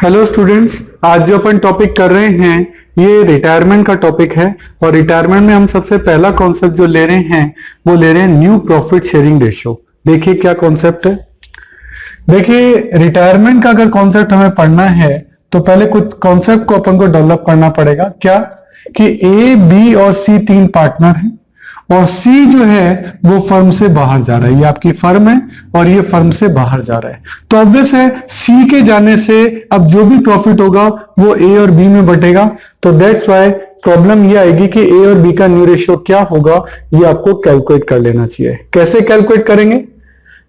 Hello students, आज जो अपन topic कर रहे हैं ये रिटायरमेंट का टॉपिक है। और रिटायरमेंट में हम सबसे पहला कॉन्सेप्ट जो ले रहे हैं वो ले रहे हैं न्यू प्रॉफिट शेयरिंग रेशियो। देखिए क्या कॉन्सेप्ट है। देखिए रिटायरमेंट का अगर कॉन्सेप्ट हमें पढ़ना है तो पहले कुछ कॉन्सेप्ट को अपन को डेवलप करना पड़ेगा। क्या कि ए, बी और सी तीन पार्टनर हैं और सी जो है वो फर्म से बाहर जा रहा है। ये आपकी फर्म है और ये फर्म से बाहर जा रहा है, तो ऑब्वियस है सी के जाने से अब जो भी प्रॉफिट होगा वो ए और बी में बटेगा। तो दैट्स व्हाई प्रॉब्लम ये आएगी कि ए और बी का न्यू रेशियो क्या होगा, ये आपको कैलकुलेट कर लेना चाहिए। कैसे कैलकुलेट करेंगे?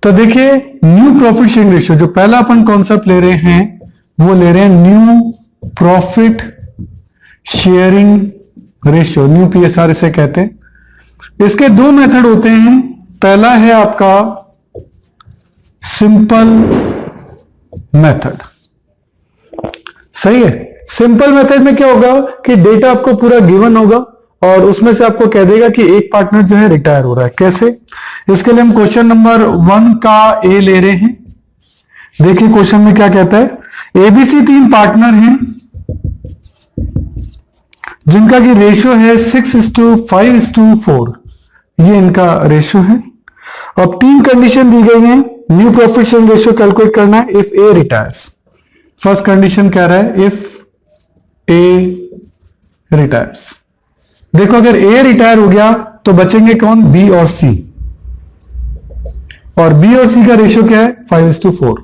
तो देखिए न्यू प्रॉफिट शेयरिंग रेशियो जो पहला अपन कॉन्सेप्ट ले रहे हैं वो ले रहे हैं new profit sharing ratio, new PSR इसे कहते हैं। इसके दो मेथड होते हैं। पहला है आपका सिंपल मेथड, सही है। सिंपल मेथड में क्या होगा कि डेटा आपको पूरा गिवन होगा और उसमें से आपको कह देगा कि एक पार्टनर जो है रिटायर हो रहा है। कैसे? इसके लिए हम क्वेश्चन नंबर 1 का ए ले रहे हैं। देखिए क्वेश्चन में क्या कहता है, एबीसी तीन पार्टनर हैं जिनका की रेशियो है 6:5:4, ये इनका रेशियो है। अब तीन कंडीशन दी गई हैं। New profit sharing ratio calculate करना है if A retires. First condition कह रहा है इफ ए रिटायर्स। देखो अगर ए रिटायर हो गया तो बचेंगे कौन? बी और सी। और बी और सी का रेशियो क्या है? 5:4।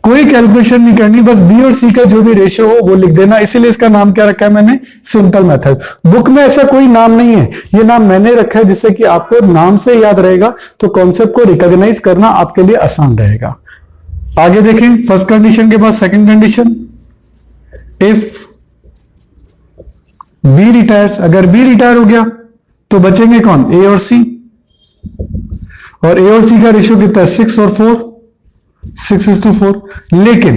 कोई कैलकुलेशन नहीं करनी, बस बी और सी का जो भी रेशियो हो वो लिख देना। इसीलिए इसका नाम क्या रखा है मैंने? Simple method. बुक में ऐसा कोई नाम नहीं है, ये नाम मैंने रखा है जिससे कि आपको नाम से याद रहेगा, तो कॉन्सेप्ट को रिकॉग्नाइज करना आपके लिए आसान रहेगा। आगे देखें, फर्स्ट कंडीशन के बाद second condition, if B retires. अगर बी रिटायर हो गया तो बचेंगे कौन? ए और सी। और ए और सी का रेशियो कितना है? 6 और 4, 6:4। लेकिन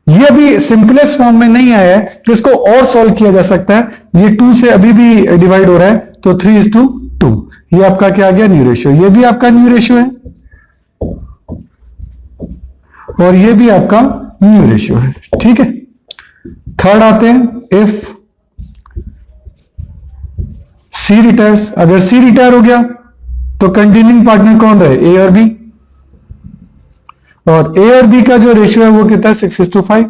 ये अभी सिंपलेस्ट फॉर्म में नहीं आया है, तो इसको और सॉल्व किया जा सकता है। ये 2 से अभी भी डिवाइड हो रहा है, तो 3:2। ये आपका क्या आ गया? New ratio. ये भी आपका न्यू रेशियो है और ये भी आपका न्यू रेशियो है। ठीक है। थर्ड आते हैं, इफ सी रिटायर्स। अगर सी रिटायर हो गया तो कंटिन्यूइंग पार्टनर कौन रहे? ए और बी। और ए और बी का जो रेशियो है वो कितना है? 6:5।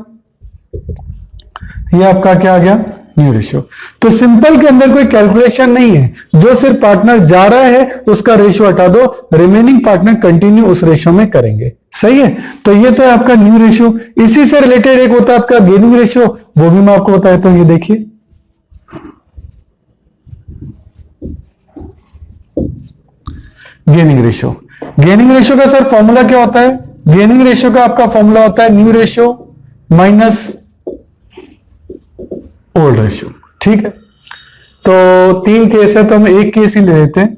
ये आपका क्या आ गया? New ratio. तो सिंपल के अंदर कोई कैलकुलेशन नहीं है, जो सिर्फ पार्टनर जा रहा है उसका रेशियो हटा दो, रिमेनिंग पार्टनर कंटिन्यू उस रेशियो में करेंगे। सही है। तो ये तो है आपका न्यू रेशियो। इसी से रिलेटेड एक होता है आपका गेनिंग रेशियो, वो भी मैं आपको बताया। तो ये देखिए गेनिंग रेशियो। गेनिंग रेशियो का सर फॉर्मूला क्या होता है? गेनिंग रेशियो का आपका फॉर्मूला होता है new ratio minus old ratio. ठीक है। तो तीन केस है तो हम एक केस ही ले लेते हैं।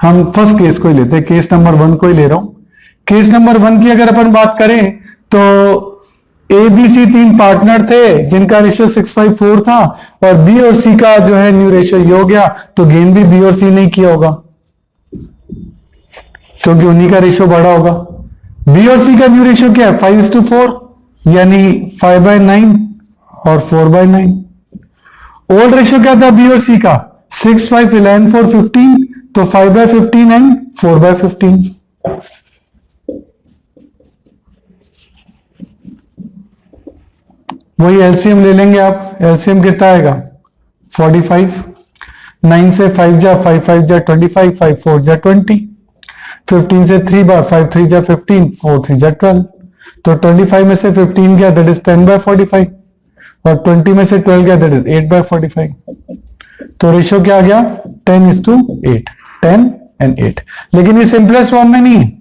हम फर्स्ट केस को ही लेते हैं, केस नंबर 1 को ही ले रहा हूं। केस नंबर 1 की अगर अपन बात करें तो ए बी सी तीन पार्टनर थे जिनका रेशियो 6:4 था और बी और सी का जो है न्यू रेशियो ये हो गया, तो गेन भी बी और सी नहीं किया होगा क्योंकि उन्हीं का रेशियो बड़ा होगा। बी और सी का न्यू रेशियो क्या है? 5:4, यानी 5/9 और 4/9। ओल्ड रेशियो क्या था बी और सी का? 6, 5, 11, 4, 15, तो 5/15 एंड 4/15। वही एलसीएम ले लेंगे आप। एलसीएम कितना आएगा? 45। 9 से 5 जा 5, 5 जा 25, 5, 4 जा 20, 15 से 3 बार 5, 3 जा 15, 4, 3 जा 12। तो 25 में से 15 गया, दैट इज 10/45, और 20 में से 12 गया, दैट इज 8/45। तो रेशियो क्या आ गया? 10:8, 10 and 8। लेकिन ये सिंपलेस्ट फॉर्म में नहीं है।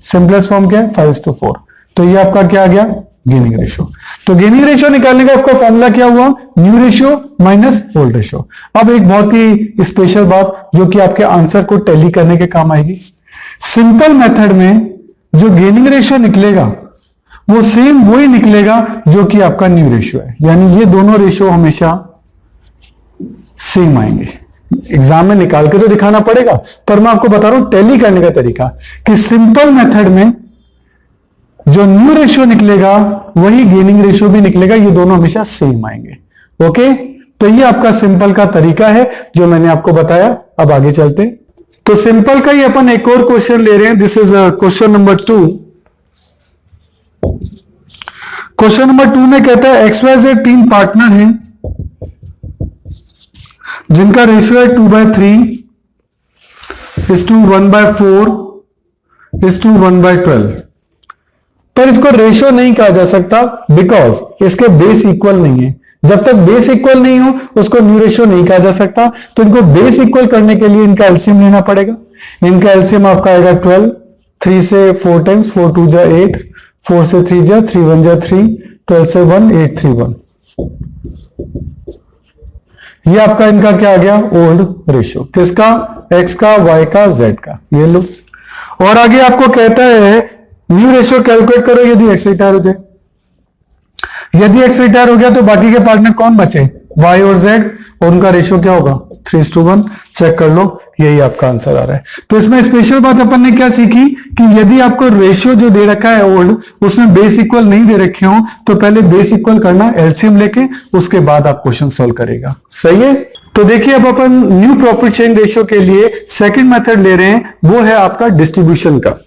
सिंपलेस्ट फॉर्म क्या है? 5:4। तो ये आपका क्या आ गया? Gaining ratio. तो गेनिंग रेशियो निकालने का आपका फॉर्मूला क्या हुआ? New ratio minus old ratio. अब एक बहुत ही स्पेशल बात जो कि आपके आंसर को टैली करने के काम आएगी। सिंपल मेथड में जो गेनिंग रेशियो निकलेगा वो सेम वही निकलेगा जो कि आपका न्यू रेशियो है, यानी ये दोनों रेशियो हमेशा सेम आएंगे। एग्जाम में निकाल के तो दिखाना पड़ेगा, पर मैं आपको बता रहा हूं टैली करने का तरीका कि सिंपल मेथड में जो न्यू रेशियो निकलेगा वही गेनिंग रेशियो भी निकलेगा, ये दोनों हमेशा सेम आएंगे। ओके, तो ये आपका सिंपल का तरीका है जो मैंने आपको बताया। अब आगे चलते हैं। तो सिंपल का ही अपन एक और क्वेश्चन ले रहे हैं। This is question number 2। Question number 2 में कहता है XYZ 3 पार्टनर हैं जिनका रेशियो है 2/3:1/4:1/12, पर इसको रेशियो नहीं कहा जा सकता बिकॉज इसके बेस इक्वल नहीं है। जब तक बेस इक्वल नहीं हो उसको न्यू रेशियो नहीं कहा जा सकता। तो इनको बेस इक्वल करने के लिए इनका एलसीएम लेना पड़ेगा। इनका एलसीएम आपका आएगा 12, 3 से 4 टाइम्स, 4 2 जा 8, 4 से 3 जा 3 1 जा 3, 12 से 1 8 3 1। ये आपका इनका क्या आ गया? Old ratio. किसका? एक्स का, वाई का, जेड का। ये लो। और आगे आपको कहता है न्यू रेशियो कैलकुलेट करो यदि एक्स रिटायर हो जाए। यदि एक्स रिटायर हो गया तो बाकी के पार्टनर कौन बचे? वाई और जेड, और उनका रेशियो क्या होगा? 3:1। चेक कर लो, यही आपका आंसर आ रहा है। तो इसमें स्पेशल बात अपन ने क्या सीखी कि यदि आपको रेशियो जो दे रखा है ओल्ड, उसमें बेस इक्वल नहीं दे रखे हो तो पहले बेस इक्वल करना एलसीएम लेके, उसके बाद आप क्वेश्चन सॉल्व करेगा। सही है। तो देखिए अब अपन न्यू प्रॉफिट शेयरिंग रेशियो के लिए सेकंड मेथड ले रहे हैं, वो है आपका डिस्ट्रीब्यूशन का।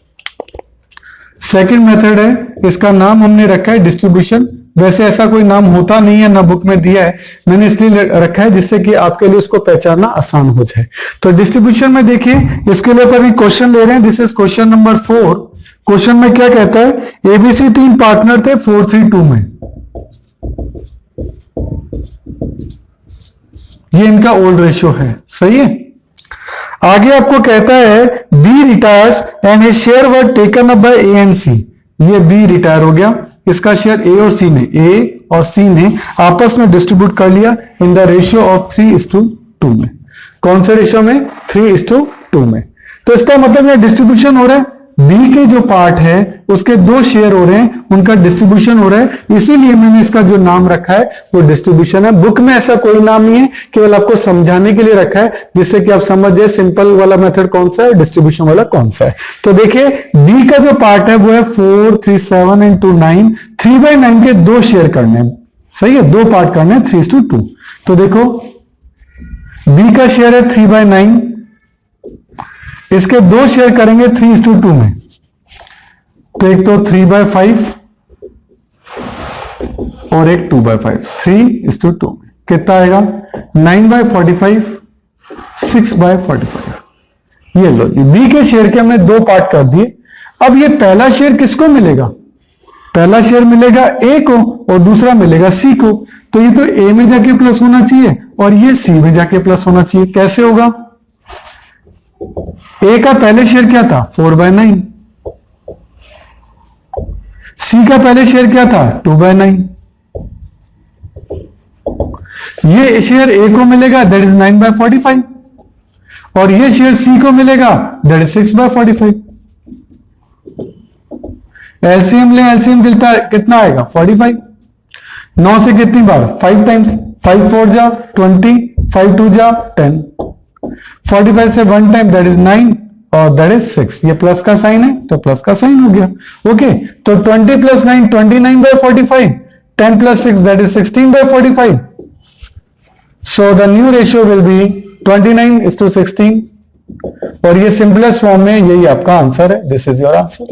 सेकंड मेथड है, इसका नाम हमने रखा है डिस्ट्रीब्यूशन। वैसे ऐसा कोई नाम होता नहीं है, ना बुक में दिया है, मैंने इसलिए रखा है जिससे कि आपके लिए उसको पहचानना आसान हो जाए। तो डिस्ट्रीब्यूशन में देखिए, इसके लिए अपन क्वेश्चन ले रहे हैं। This is question number 4। Question में क्या कहता है? एबीसी 3 पार्टनर थे 4:3:2 में। ये इनका ओल्ड रेशियो है। सही है। आगे आपको कहता है B retires and his share were taken up by A and C. ये बी रिटायर हो गया, इसका शेयर ए और सी ने, ए और सी ने आपस में डिस्ट्रीब्यूट कर लिया इन द रेशियो ऑफ 3:2 में। कौन से रेशियो में? 3:2 में। तो इसका मतलब यह डिस्ट्रीब्यूशन हो रहा है, बी के जो पार्ट है उसके 2 शेयर हो रहे हैं, उनका डिस्ट्रीब्यूशन हो रहा है, इसीलिए मैंने इसका जो नाम रखा है वो डिस्ट्रीब्यूशन है। बुक में ऐसा कोई नाम नहीं है, केवल आपको समझाने के लिए रखा है जिससे कि आप समझ जाए सिंपल वाला मेथड कौन सा है, डिस्ट्रीब्यूशन वाला कौन सा है। तो देखिए बी का जो पार्ट है वो है 4, 3, 7 एंड 2, 9। 3/9 के 2 शेयर करने हैं। सही है, 2 पार्ट करने हैं 3:2। तो देखो बी का शेयर है 3/9, इसके 2 शेयर करेंगे 3:2 में। तो एक तो 3/5 और एक 2/5। 3:2 में कितना आएगा? 9/45, 6/45। ये लो जी, बी के शेयर के हमने 2 पार्ट कर दिए। अब ये पहला शेयर किसको मिलेगा? पहला शेयर मिलेगा ए को और दूसरा मिलेगा सी को। तो ये तो ए में जाके प्लस होना चाहिए और ये सी में जाके प्लस होना चाहिए। कैसे होगा? ए का पहले शेयर क्या था? 4/9। सी का पहले शेयर क्या था? 2/9। ये शेयर ए को मिलेगा, दैट इज 9/45, और ये शेयर सी को मिलेगा, दैट इज 6/45। एलसीएम ले, एलसीएम कितना आएगा? 45। 9 से कितनी बार? 5 टाइम्स। 5 4 जा 20, 5 2 जा 10, 45 से 1 टाइम, दैट इज 9 और दैट इज 6। ये प्लस का साइन है तो प्लस का साइन हो गया। ओके, तो 20 + 9 29/45, 10 + 6 that is 16/45। So the new ratio will be 29:16। और ये सिंपलेस्ट फॉर्म में यही आपका आंसर है। This is your answer.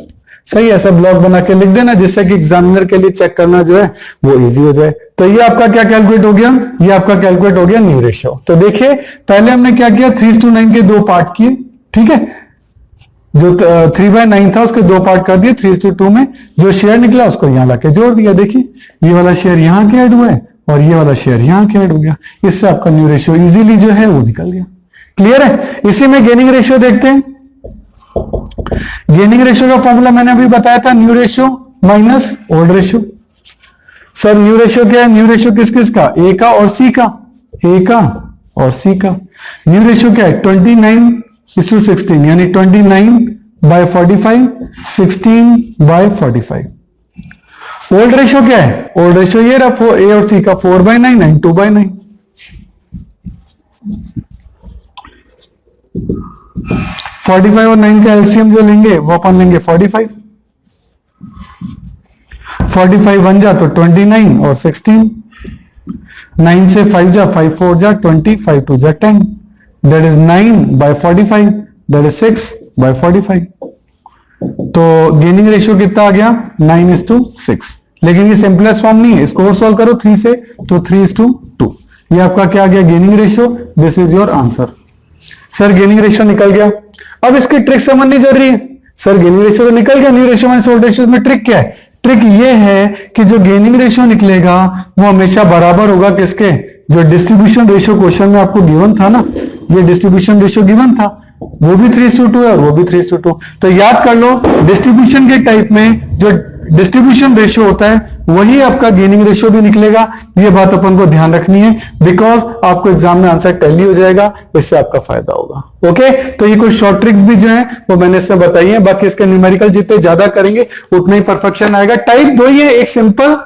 सही, ऐसा ब्लॉक बना के लिख देना जिससे कि एग्जामिनर के लिए चेक करना जो है वो इजी हो जाए। तो ये आपका क्या कैलकुलेट हो गया? ये आपका कैलकुलेट हो गया न्यू रेशियो। तो देखिए पहले हमने क्या किया, 3:9 के 2 पार्ट किए। ठीक है, जो 3/9 था उसके 2 पार्ट कर दिए 3:2 में। जो शेयर निकला उसको यहां लाके जोड़ दिया। देखिए ये वाला शेयर यहां के ऐड हुआ है और ये वाला शेयर यहां के ऐड हो गया। इससे आपका न्यू रेशियो इजीली जो है वो निकल गया। क्लियर है। इसी में गेनिंग रेशियो देखते हैं। गेनिंग रेशियो का फॉर्मूला मैंने अभी बताया था, new ratio minus old ratio. Sir new ratio क्या है? न्यू रेशियो किस किस का? ए का और सी का। ए का और सी का। न्यू रेशियो क्या है? 29:16, यानी 29/45, 16/45। ओल्ड रेशियो क्या है? ओल्ड रेशियो ये रहा ए और सी का, 4/9 एंड 2/9। 45 और 9 का एलसीएम जो लेंगे वो अपन लेंगे 45। 45 वन जा तो 29 और 16, 9 से 5 जा 5 4 जा 20, 5 2 जा 10, दैट इज 9/45, दैट इज 6/45। तो गेनिंग रेशियो कितना आ गया 9:6। लेकिन ये सिंपलेस्ट फॉर्म नहीं है, इसको और सॉल्व करो 3 से तो 3:2। ये आपका क्या आ गया gaining ratio, this is your answer. Sir gaining ratio निकल गया, अब इसकी ट्रिक समझनी जरूरी है। सर गेनिंग रेशियो तो निकल गया, new ratio minus old ratio में ट्रिक क्या है? ट्रिक ये है कि जो गेनिंग रेशियो निकलेगा वो हमेशा बराबर होगा किसके, जो डिस्ट्रीब्यूशन रेशियो क्वेश्चन में आपको गिवन था ना, ये डिस्ट्रीब्यूशन रेशियो गिवन था, वो भी 3:2 है और वो भी 3:2। तो याद कर लो डिस्ट्रीब्यूशन के टाइप में जो डिस्ट्रीब्यूशन रेशियो होता है वही आपका गेनिंग रेशियो भी निकलेगा। ये बात अपन को ध्यान रखनी है, बिकॉज आपको एग्जाम में आंसर टैली हो जाएगा, इससे आपका फायदा होगा। ओके, तो ये कुछ शॉर्ट ट्रिक्स भी जो है वो मैंने इसमें बताई है। बाकी इसके न्यूमेरिकल जितने ज्यादा करेंगे उतना ही परफेक्शन आएगा। टाइप 2 ही है, एक सिंपल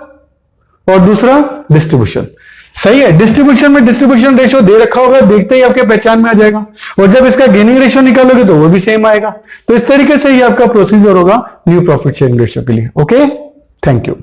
और दूसरा डिस्ट्रीब्यूशन। सही है, डिस्ट्रीब्यूशन में डिस्ट्रीब्यूशन रेशियो दे रखा होगा, देखते ही आपके पहचान में आ जाएगा, और जब इसका गेनिंग रेशियो निकालोगे तो वो भी सेम आएगा। तो इस तरीके से ही आपका प्रोसीजर होगा न्यू प्रॉफिट शेयरिंग रेशियो के लिए। Okay, thank you.